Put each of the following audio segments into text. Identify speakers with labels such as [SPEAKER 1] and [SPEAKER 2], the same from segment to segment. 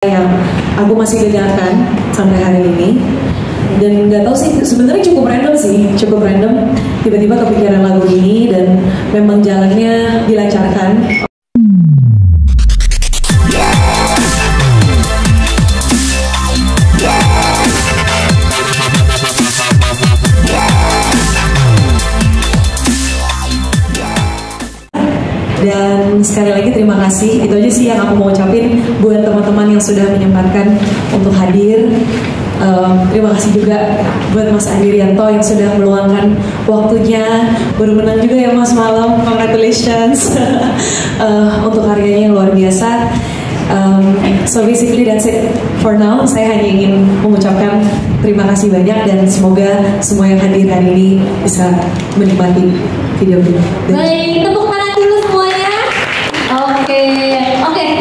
[SPEAKER 1] yang aku masih dengarkan sampai hari ini. Dan nggak tahu sih, sebenarnya cukup random tiba-tiba kepikiran lagu ini dan memang jalannya dilancarkan. Dan sekali lagi terima kasih, itu aja sih yang aku mau ucapin buat teman-teman yang sudah menyempatkan untuk hadir. Terima kasih juga buat Mas Andi Rianto yang sudah meluangkan waktunya, baru menang juga ya Mas malam, congratulations. Untuk karyanya yang luar biasa. So basically that's it for now. Saya hanya ingin mengucapkan terima kasih banyak dan semoga semua yang hadir hari ini bisa menikmati video ini.
[SPEAKER 2] Baik, tepuk tangan dulu semuanya. Oke,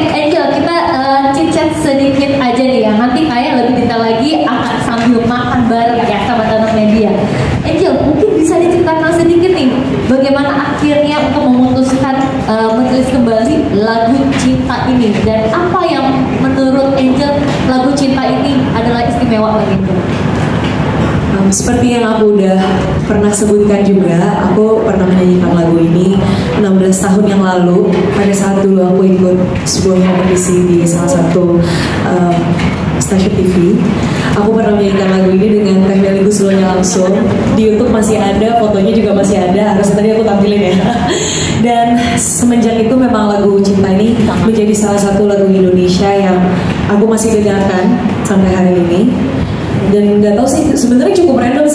[SPEAKER 2] Angel, kita chit-chat sedikit aja nih ya. Nanti kayak lebih detail lagi akan sambil makan bareng ya sama teman media. Angel, mungkin bisa diceritakan sedikit nih bagaimana akhirnya untuk memutuskan menulis kembali lagu Cinta ini, dan apa yang menurut Angel lagu Cinta ini adalah istimewa bagi Angel?
[SPEAKER 1] Seperti yang aku udah pernah sebutkan juga, aku pernah menyanyikan lagu ini 16 tahun yang lalu pada saat dulu aku ikut sebuah kompetisi di salah satu stasiun TV. Aku pernah menyanyikan lagu ini dengan Teh Meli Guslonya langsung. Di YouTube masih ada, fotonya juga masih ada, harus tadi aku tampilin ya. Dan semenjak itu memang lagu Cinta ini menjadi salah satu lagu Indonesia yang aku masih dengarkan sampai hari ini. Dan nggak tahu sih, sebenarnya cukup random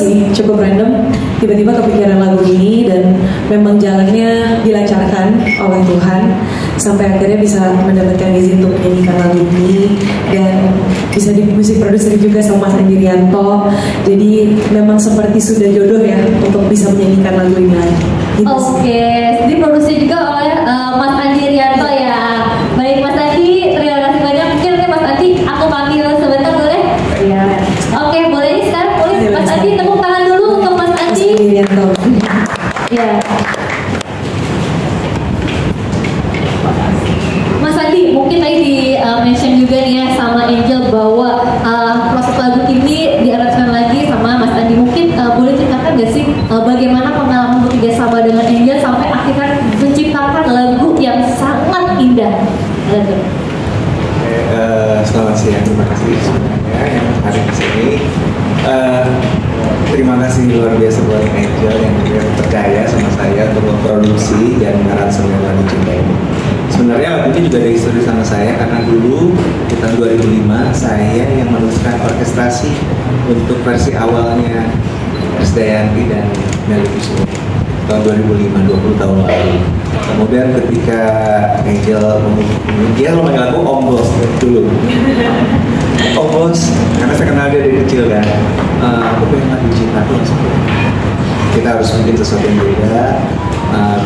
[SPEAKER 1] tiba-tiba kepikiran lagu ini dan memang jalannya dilancarkan oleh Tuhan sampai akhirnya bisa mendapatkan izin untuk menyanyikan lagu ini dan bisa di musik produser juga sama Mas Andi Rianto. Jadi memang seperti sudah jodoh ya untuk bisa menyanyikan lagu ini lagi.
[SPEAKER 2] Oke, diproduksi juga oleh Mas Andi Rianto ya. Baik Mas Andi, terima kasih banyak. Mungkin Mas Andi aku panggil sebentar boleh? Iya. Oke, boleh sekarang boleh Mas Andi, tepuk tangan dulu untuk Mas Andi. Ya. Mas Andi, mungkin tadi di mention juga nih ya sama Angel bahwa proses lagu ini diaransemen lagi sama Mas Andi. Mungkin boleh ceritakan nggak sih bagaimana pengalaman bekerja sama dengan Angel sampai akhirnya menciptakan lagu yang sangat indah?
[SPEAKER 3] Selamat siang, terima kasih semuanya yang hadir di sini. Terima kasih luar biasa buat Angel yang juga percaya sama saya untuk memproduksi dan mengaransemen lagu Cinta ini. Sebenarnya lagu ini juga ada histori sama saya karena dulu di tahun 2005 saya yang menuliskan orkestrasi untuk versi awalnya Krisdayanti dan Meli Guslo tahun 2005, 20 tahun lalu. Kemudian ketika Angel dia memanggil aku Om Bos dulu. Om Bos, karena saya kenal dia dari kecil kan. Aku pengen lagu Cinta tuh langsung. Kita harus bikin sesuatu yang beda,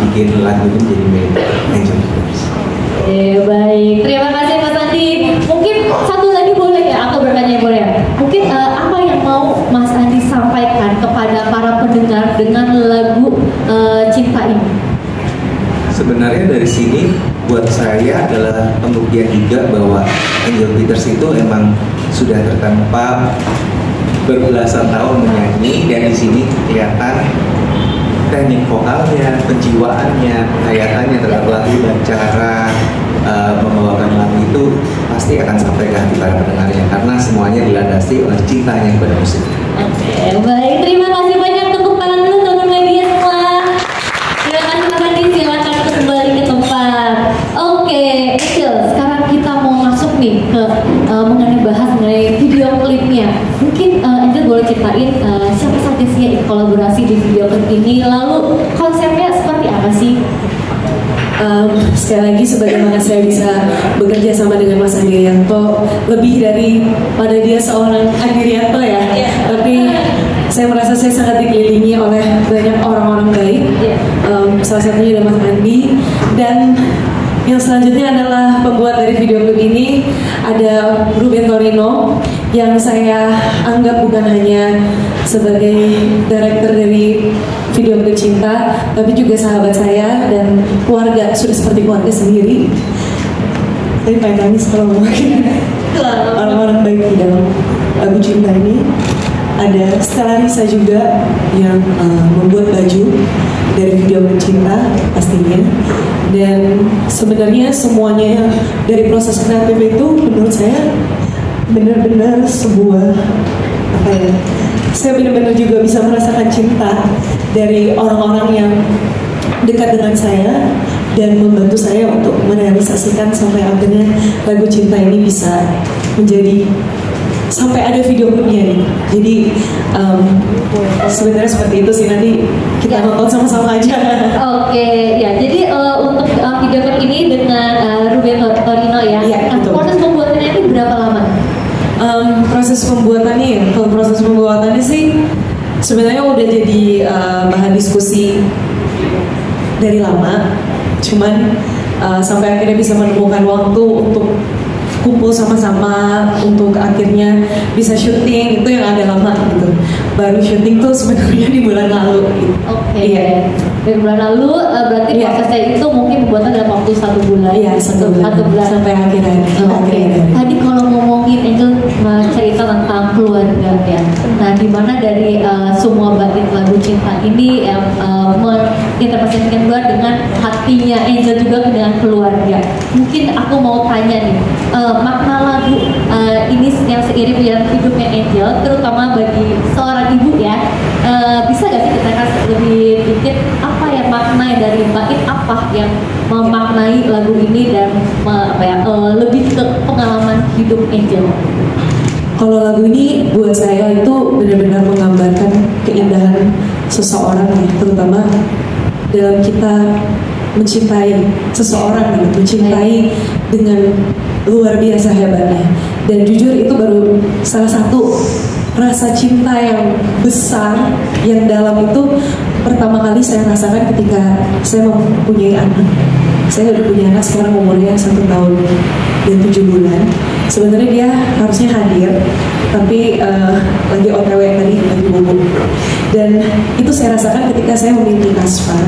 [SPEAKER 3] bikin lagu ini menjadi milik Angel.
[SPEAKER 2] Baik, terima kasih Mas Andi. Mungkin satu lagi boleh ya, aku bertanya boleh ya. Mungkin apa yang mau Mas Andi sampaikan kepada para pendengar dengan lagu Cinta ini?
[SPEAKER 3] Sebenarnya dari sini buat saya adalah pembuktian juga bahwa Angel Peters itu emang sudah tertempa berbelasan tahun menyanyi, dan di sini kelihatan teknik vokalnya, penjiwaannya, kekayatannya terhadap lagu dan cara membawakan lagu itu pasti akan sampai ke hati para pendengarnya karena semuanya dilandasi oleh cintanya kepada musik.
[SPEAKER 2] Oke, baik, terima kasih banyak, tepuk tangan dulu teman media semua. Terima kasih Mas Andi, silakan kembali ke tempat. Oke, Angel, sekarang kita mau masuk nih ke bahas mengenai video klipnya. Mungkin Angel boleh ceritain siapa saja sih yang kolaborasi di video klip ini, lalu konsepnya seperti apa sih?
[SPEAKER 1] Sekali lagi sebagaimana saya bisa bekerja sama dengan Mas Andi Rianto, lebih daripada dia seorang Andi Rianto ya, tapi saya merasa saya sangat dikelilingi oleh banyak orang-orang baik. Salah satunya adalah Mas Andi, dan yang selanjutnya adalah pembuat dari video klip ini ada Ruben Torino yang saya anggap bukan hanya sebagai director dari video klip Cinta, tapi juga sahabat saya dan keluarga, sudah seperti keluarga sendiri. Tapi pengen nangis kalau ngomongin. Lagu Cinta ini. Ada Stella Risa juga yang membuat baju dari video Cinta pastinya. Dan sebenarnya semuanya dari proses kreatif itu menurut saya benar-benar sebuah apa ya? Saya benar-benar juga bisa merasakan cinta dari orang-orang yang dekat dengan saya dan membantu saya untuk merealisasikan sampai akhirnya lagu Cinta ini bisa menjadi sampai ada video klipnya nih. Jadi sebenarnya seperti itu sih, nanti kita nonton sama-sama aja.
[SPEAKER 2] Oke, ya. Jadi untuk video klip ini dengan Ruben Torino ya.
[SPEAKER 1] Iya, betul.
[SPEAKER 2] Proses pembuatannya ini berapa lama?
[SPEAKER 1] Proses pembuatannya, kalau proses pembuatannya sih sebenarnya udah jadi bahan diskusi dari lama. Cuman sampai akhirnya bisa menemukan waktu untuk kumpul sama-sama untuk akhirnya bisa syuting, itu yang agak lama gitu. Baru syuting tuh sebenarnya di bulan lalu gitu.
[SPEAKER 2] Oke.
[SPEAKER 1] Iya.
[SPEAKER 2] Dari bulan lalu berarti
[SPEAKER 1] Iya.
[SPEAKER 2] prosesnya itu mungkin pembuatan dalam waktu 1 bulan.
[SPEAKER 1] Iya, satu bulan sampai akhirnya.
[SPEAKER 2] Oke. Tadi kalau ngomongin Angel cerita tentang keluarga ya. Nah, di mana dari semua bait lagu Cinta ini yang menginterpretasikan keluar dengan hatinya Angel juga dengan keluarga. Mungkin aku mau tanya nih, makna lagu ini yang seiring dengan hidupnya Angel, terutama bagi seorang ibu ya, bisa gak sih kita kasih lebih dikit apa ya makna dari bait apa yang memaknai lagu ini dan lebih ke pengalaman hidup Angel?
[SPEAKER 1] Kalau lagu ini buat saya itu benar-benar menggambarkan keindahan seseorang ya, terutama dalam kita mencintai seseorang, mencintai dengan luar biasa hebatnya. Dan jujur itu baru salah satu rasa cinta yang besar, yang dalam itu pertama kali saya rasakan ketika saya mempunyai anak. Saya udah punya anak sekarang umurnya 1 tahun dan 7 bulan. Sebenarnya dia harusnya hadir, tapi lagi OTW tadi, lagi bubuk. Dan itu saya rasakan ketika saya memiliki Kaspar.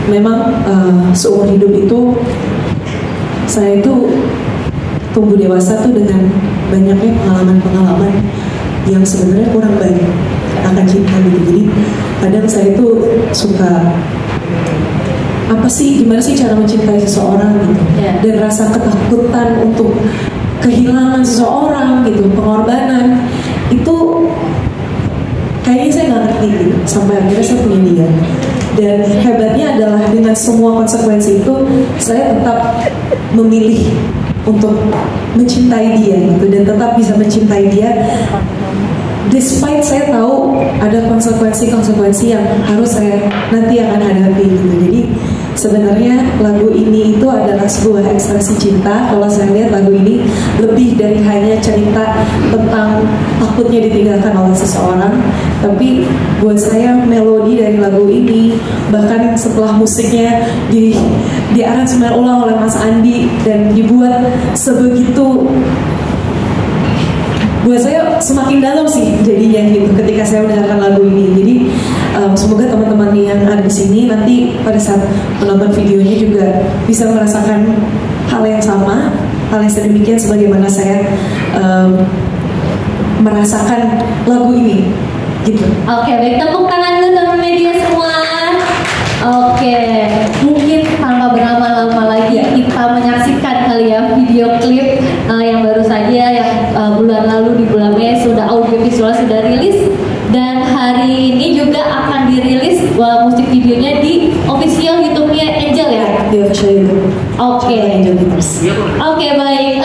[SPEAKER 1] Memang seumur hidup itu saya itu tumbuh dewasa tuh dengan banyaknya pengalaman-pengalaman yang sebenarnya kurang banyak akan cinta gitu. Jadi kadang saya itu suka gimana sih cara mencintai seseorang gitu, dan rasa ketakutan untuk kehilangan seseorang gitu, pengorbanan itu kayaknya saya nggak ngerti gitu, sampai akhirnya saya punya dia. Dan hebatnya adalah dengan semua konsekuensi itu saya tetap memilih untuk mencintai dia gitu, dan tetap bisa mencintai dia despite saya tahu ada konsekuensi-konsekuensi yang harus saya nanti akan hadapi gitu. Jadi sebenarnya lagu ini itu adalah sebuah ekspresi cinta. Kalau saya lihat lagu ini lebih dari hanya cerita tentang takutnya ditinggalkan oleh seseorang, tapi buat saya melodi dari lagu ini, bahkan setelah musiknya diaransemen ulang oleh Mas Andi dan dibuat sebegitu, buat saya semakin dalam sih jadinya gitu ketika saya mendengarkan lagu ini. Jadi semoga teman-teman yang ada di sini nanti pada saat menonton videonya juga bisa merasakan hal yang sama, hal yang sedemikian sebagaimana saya merasakan lagu ini gitu.
[SPEAKER 2] Oke, baik, tepuk tangan dulu teman media semua. Oke, mungkin tanpa berlama-lama lagi kita menyaksikan kali ya video klip yang baru saja yang bulan lalu di bulan Mei sudah audio visual sudah rilis, dan hari ini juga akan dirilis musik videonya di official YouTube-nya Angel ya.
[SPEAKER 1] Di official YouTube.
[SPEAKER 2] Oke.
[SPEAKER 1] Angel Guitars.
[SPEAKER 2] Oke, baik.